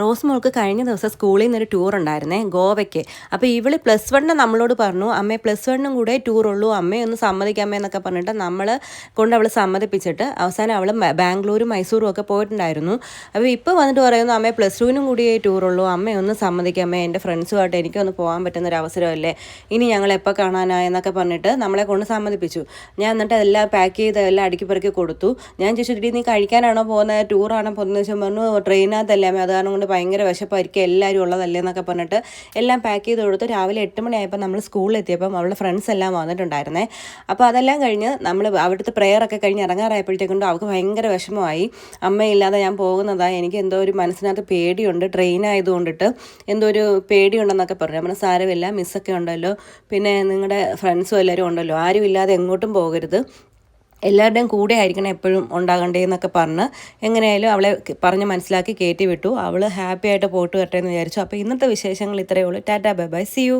Rose മോൾക്ക് കഴിഞ്ഞ ദിവസം സ്കൂളിൽ നിന്നൊരു ടൂർ ഉണ്ടായിരുന്നേ, ഗോവയ്ക്ക്. അപ്പോൾ ഇവള് +1 നമ്മളോട് പറഞ്ഞു, അമ്മേ +1 കൂടെ ടൂറുള്ളൂ, അമ്മയൊന്ന് സമ്മതിക്കാമേ എന്നൊക്കെ പറഞ്ഞിട്ട് അവൾ സമ്മതിപ്പിച്ചിട്ട് അവസാനം അവൾ ബാംഗ്ലൂരും മൈസൂരും ഒക്കെ പോയിട്ടുണ്ടായിരുന്നു. അപ്പോൾ ഇപ്പോൾ വന്നിട്ട് പറയുന്നു, അമ്മേ +2 കൂടിയേ ടൂറുള്ളൂ, അമ്മയൊന്ന് സമ്മതിക്കാമേ, എൻ്റെ ഫ്രണ്ട്സുമായിട്ട് എനിക്കൊന്ന് പോകാൻ പറ്റുന്നൊരു അവസരമല്ലേ, ഇനി ഞങ്ങൾ എപ്പോൾ കാണാനാ എന്നൊക്കെ പറഞ്ഞിട്ട് നമ്മളെ കൊണ്ട് സമ്മതിപ്പിച്ചു. ഞാൻ എന്നിട്ട് എല്ലാം പാക്ക് ചെയ്ത് എല്ലാം അടുക്കി പെറുക്കി കൊടുത്തു. ഞാൻ ചോദിച്ചിട്ട്, നീ കഴിക്കാനാണോ പോകുന്നത്, ടൂറാണോ പോകുന്നത് വെച്ചാൽ പറഞ്ഞു, ട്രെയിനകത്തല്ലേ അമ്മേ, അത് കാരണം കൊണ്ട് ഭയങ്കര വിശപ്പായിരിക്കും, എല്ലാവരും ഉള്ളതല്ലേ എന്നൊക്കെ പറഞ്ഞിട്ട് എല്ലാം പാക്ക് ചെയ്ത് കൊടുത്ത്. രാവിലെ 8 മണിയായപ്പോൾ നമ്മൾ സ്കൂളിലെത്തിയപ്പം അവളുടെ ഫ്രണ്ട്സ് എല്ലാം വന്നിട്ടുണ്ടായിരുന്നേ. അപ്പോൾ അതെല്ലാം കഴിഞ്ഞ് നമ്മൾ അവിടുത്തെ പ്രെയറൊക്കെ കഴിഞ്ഞ് ഇറങ്ങാറായപ്പോഴത്തേക്കൊണ്ട് അവൾക്ക് ഭയങ്കര വിഷമമായി. അമ്മയില്ലാതെ ഞാൻ പോകുന്നതാണ്, എനിക്ക് എന്തോ ഒരു മനസ്സിനകത്ത് പേടിയുണ്ട്, ട്രെയിൻ ആയതുകൊണ്ടിട്ട് എന്തോ ഒരു പേടിയുണ്ടെന്നൊക്കെ പറഞ്ഞു. നമ്മൾ സാരമില്ല, മിസ്സൊക്കെ ഉണ്ടല്ലോ, പിന്നെ നിങ്ങളുടെ ഫ്രണ്ട്സും എല്ലാവരും ഉണ്ടല്ലോ, ആരും ഇല്ലാതെ എങ്ങോട്ടും പോകരുത്, എല്ലാവരുടെയും കൂടെ ആയിരിക്കണം എപ്പോഴും ഉണ്ടാകണ്ടേ എന്നൊക്കെ പറഞ്ഞ് എങ്ങനെയായാലും അവളെ പറഞ്ഞ് മനസ്സിലാക്കി കയറ്റി വിട്ടു. അവൾ ഹാപ്പി ആയിട്ട് പോയിട്ട് വരട്ടെ എന്ന് വിചാരിച്ചു. അപ്പോൾ ഇന്നത്തെ വിശേഷങ്ങൾ ഇത്രയേ ഉള്ളൂ. Tata, bye bye, see U.